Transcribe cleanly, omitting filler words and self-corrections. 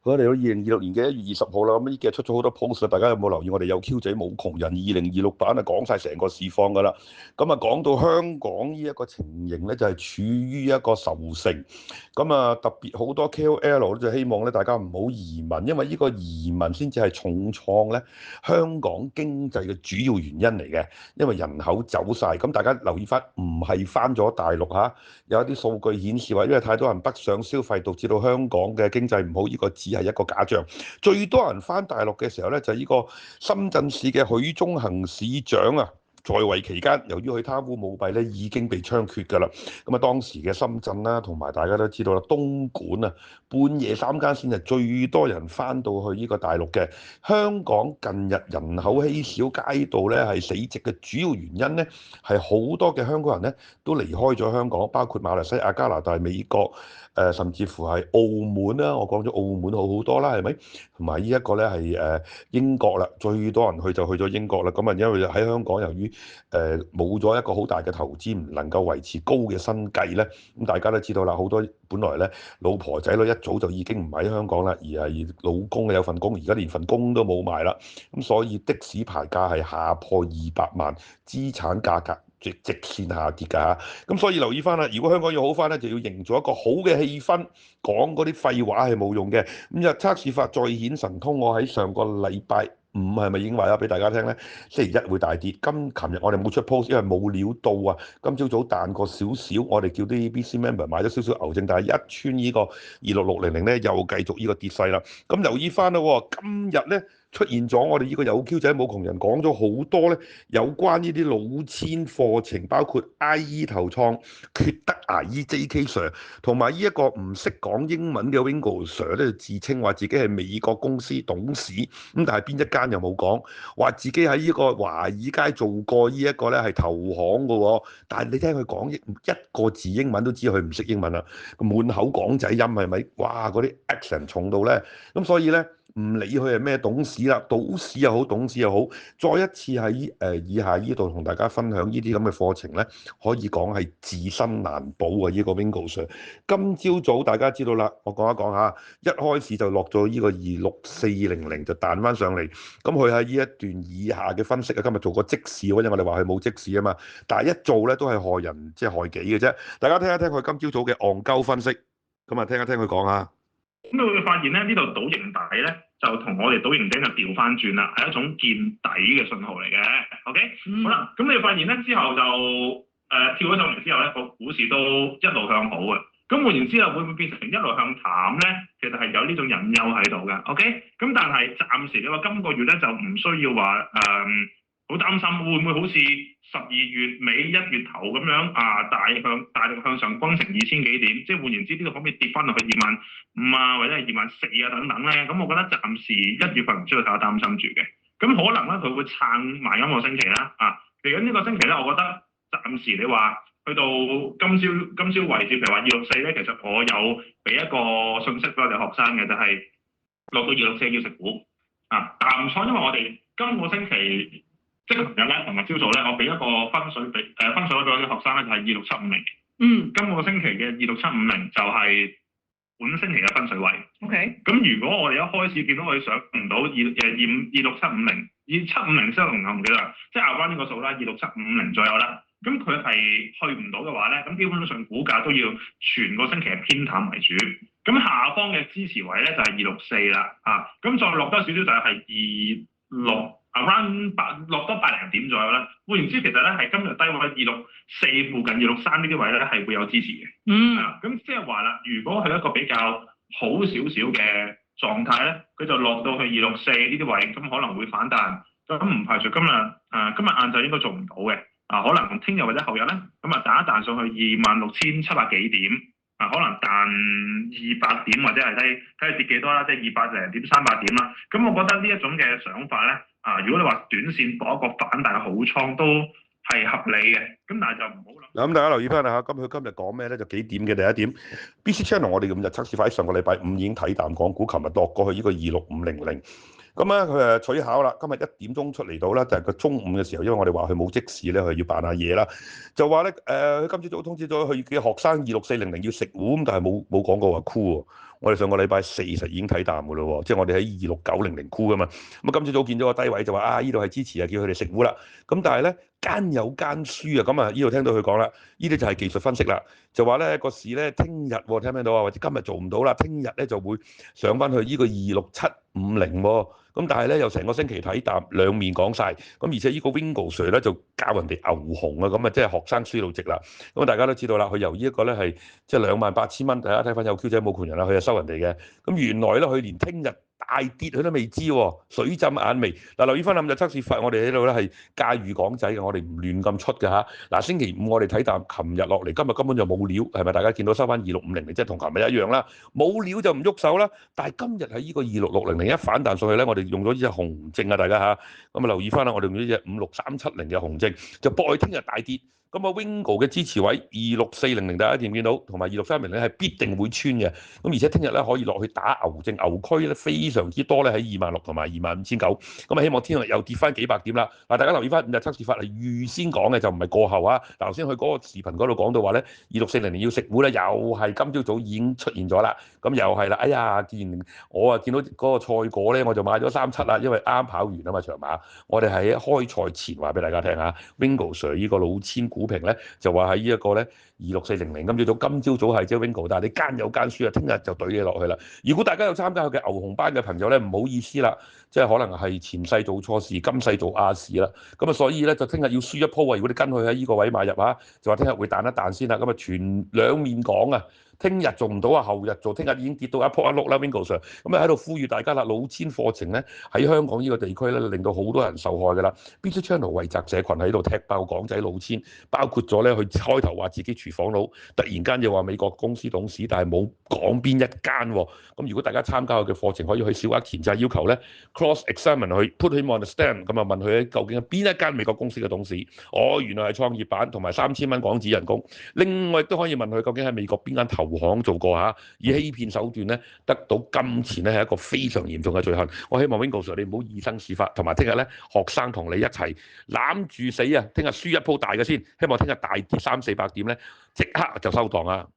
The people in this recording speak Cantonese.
我哋到2026年嘅1月20號啦，咁呢幾日出咗好多 post 啦，大家有冇留意？我哋有 Q 仔冇窮人2026版啊，講晒成個市況㗎啦。咁啊，講到香港呢一個情形咧，就係處於一個愁城。咁啊，特別好多 KOL 咧就希望咧大家唔好移民，因為呢個移民先至係重創咧香港經濟嘅主要原因嚟嘅。因為人口走晒，咁大家留意翻，唔係翻咗大陸嚇。有一啲數據顯示話，因為太多人北上消費，導致到香港嘅經濟唔好，呢個只係一個假象。最多人翻大陸嘅時候咧，就係呢個深圳市嘅許宗衡市長啊。在位期間，由於佢貪污舞弊咧，已經被槍決㗎啦。咁啊，當時嘅深圳啦，同埋大家都知道啦，東莞啊，半夜三更先係最多人翻到去呢個大陸嘅。香港近日人口稀少，街道咧係死寂嘅主要原因咧，係好多嘅香港人咧都離開咗香港，包括馬來西亞、加拿大、美國，甚至乎係澳門啦。我講咗澳門好好多啦，係咪？同埋呢一個咧係英國啦，最多人去就去咗英國啦。咁啊，因為喺香港由於冇咗一個好大嘅投資，唔能夠維持高嘅生計咧，咁大家都知道啦，好多本來咧老婆仔女一早就已經唔喺香港啦，而係老公有份工，而家連份工都冇埋啦。咁所以的士牌價係下破200萬，資產價格直線下跌㗎嚇。咁所以留意翻啦，如果香港要好翻咧，就要營造一個好嘅氣氛，講嗰啲廢話係冇用嘅。咁就測試法再顯神通，我喺上個禮拜五係咪已經話咗俾大家聽咧？星期一會大跌。琴日我哋冇出 post，因為冇料到啊。今朝早彈過少少，我哋叫啲 ABC member 買咗少少牛證，但係一穿呢個26600咧，又繼續呢個跌勢啦。咁留意翻啦喎，今日咧出現咗我哋呢個有 Q 仔冇窮人講咗好多咧，有關呢啲老千課程，包括 IE 投創、缺德牙醫 JK Sir，同埋呢一個唔識講英文嘅 Wingo Sir 咧，自稱話自己係美國公司董事，咁但係邊一間又冇講，話自己喺呢個華爾街做過呢一個咧係投行嘅喎，但係你聽佢講一個字英文都知佢唔識英文啦，滿口港仔音係咪？哇！嗰啲 accent 重到咧，咁所以咧。唔理佢係咩董事啦，董事又好，董事又好，再一次喺以下呢度同大家分享呢啲咁嘅課程咧，可以講係自身難保啊！呢個 Wingo Sir，今朝早大家知道啦，我講一講下，一開始就落咗呢個26400就彈翻上嚟，咁佢喺呢一段以下嘅分析啊，今日做個即市，因為我哋話佢冇即市啊嘛，但係一做咧都係害人，即係害己嘅啫。大家聽一聽佢今朝早嘅戇鳩分析，咁啊聽一聽佢講下。咁你會發現咧，呢度倒形底咧，就同我哋倒形頂就調翻轉啦，係一種見底嘅信號嚟嘅。OK，好啦，咁你會發現咧之後就跳咗上嚟之後咧，個股市都一路向好嘅。咁換言之後，會唔會變成一路向淡咧？其實係有呢種隱憂喺度嘅。OK，咁但係暫時你話今個月咧就唔需要話好擔心會唔會好似12月尾1月頭咁樣啊，大力向上轟成2000幾點，即係換言之，呢度可唔可以跌翻落去25000啊，或者係24000啊等等咧？咁我覺得暫時1月份唔需要太擔心住嘅。咁可能咧佢會撐埋今個星期啦，嚟緊呢個星期咧，我覺得暫時你話去到今朝為止，譬如話264咧，其實我有俾一個信息俾我哋學生嘅，就係落到264要食股但唔錯，因為我哋今個星期。即係琴日咧，同埋朝早咧，我俾一個分水俾我啲學生咧，就係26750。今個星期嘅26750就係本星期嘅分水位。OK。咁如果我哋一開始見到佢上唔到26750先我唔記得，即係拗翻呢個數啦，26750左右啦。咁佢係去唔到嘅話咧，咁基本上股價都要全個星期係偏淡為主。咁下方嘅支持位咧就係264啦。咁再落多少少就係26。around 落多800點左右啦。換言之，其實咧係今日低位264附近263呢啲位咧係會有支持嘅。咁即係話啦，如果係一個比較好少少嘅狀態咧，佢就落到去264呢啲位，咁可能會反彈。咁唔排除今日晏晝應該做唔到嘅。可能聽日或者後日咧，咁彈一彈上去26700幾點。可能彈200點或者係睇下跌幾多啦，即係200零點300點啦。咁我覺得呢一種嘅想法咧，如果你話短線搏一個反彈嘅好倉都係合理嘅。咁但係就唔好諗。嗱，咁大家留意翻啦嚇，佢今日講咩咧？就幾點嘅第一點，BC Channel 我哋5日測試法喺上個禮拜五已經睇淡港股，琴日落過去呢個26500。咁咧佢取巧啦，今日1點鐘出嚟到啦，就係個中午嘅時候，因為我哋話佢冇即時咧，佢要扮下嘢啦，就話咧佢今朝早通知咗佢嘅學生26400要食糊，咁但係冇講過話箍喎。我哋上個禮拜四實已經睇淡㗎咯喎，即係我哋喺26900沽㗎嘛。咁啊，今朝早見咗個低位就話啊，呢度係支持啊，叫佢哋食糊啦。咁但係咧間有間輸啊，咁啊呢度聽到佢講啦，呢啲就係技術分析啦，就話咧個市咧聽日聽唔聽到啊，或者今日做唔到啦，聽日咧就會上翻去呢個26750喎。咁但係咧又成個星期睇淡，兩面講晒。咁而且呢個 Wingo Sir 咧就教人哋牛熊啊，咁啊即係學生輸到直啦。咁大家都知道啦，佢由呢一個咧係即係28000蚊，大家睇翻有 Q 仔冇權人啦，佢就收人哋嘅。咁原來咧佢連聽日大跌佢都未知喎，水浸眼眉。嗱，留意翻5日測試法，我哋喺度咧係駕馭港仔嘅，我哋唔亂咁出嘅嚇。嗱，星期五我哋睇淡，琴日落嚟，今日根本就冇料，係咪？大家見到收翻2650嚟，即係同琴日一樣啦，冇料就唔喐手啦。但係今日喺呢個26600一反彈上去咧，我哋用咗呢隻紅證啊，大家嚇。咁啊留意翻啦，我哋用咗呢隻56370嘅紅證，就搏佢聽日大跌。咁啊 Wingo 嘅支持位26400，大家見唔見到？同埋26300咧係必定會穿嘅。咁而且聽日咧可以落去打牛證，牛區咧非常之多咧喺26000同埋25900。咁啊希望聽日又跌翻幾百點啦。嗱，大家留意翻5日測試法係預先講嘅，就唔係過後啊。嗱，頭先佢嗰個視頻嗰度講到話咧，26400要食糊咧，又係今朝早已經出現咗啦。咁又係啦，哎呀，我見到嗰個賽果咧，我就買咗37啦，因為啱跑完啊嘛長馬。我哋喺開賽前話俾大家聽下 Wingo Sir 呢個老千股評咧就話喺呢一個咧26400，今朝早係即係 Wingo， 但係你間有間輸啊，聽日就懟你落去啦。如果大家有參加佢嘅牛熊班嘅朋友咧，唔好意思啦，即係可能係前世做錯事，今世做亞視啦。咁啊，所以咧就聽日要輸一鋪啊！如果你跟佢喺呢個位買入啊，就話聽日會彈一彈先啦。咁啊，全兩面講啊！聽日做唔到啊，後日做，聽日已經跌到一仆一碌啦 Wingo Sir。咁啊喺度呼籲大家啦，老千課程咧喺香港呢個地區咧，令到好多人受害㗎啦。Bitch Channel 為宅社群喺度踢爆港仔老千，包括咗咧佢開頭話自己廚房佬，突然間又話美國公司董事，但係冇講邊一間喎。咁如果大家參加佢嘅課程，可以去小額填債要求咧 cross examine 佢 put him on the stand， 咁啊問佢究竟係邊一間美國公司嘅董事？哦，原來係創業板同埋3000蚊港紙人工。另外亦都可以問佢究竟喺美國邊間投行做過嚇，以欺騙手段咧得到金錢咧係一個非常嚴重嘅罪行。我希望 Wingo Sir 你唔好以身試法，同埋聽日咧學生同你一齊攬住死啊！聽日輸一鋪大嘅先，希望聽日大跌300-400點咧，即刻就收檔啊！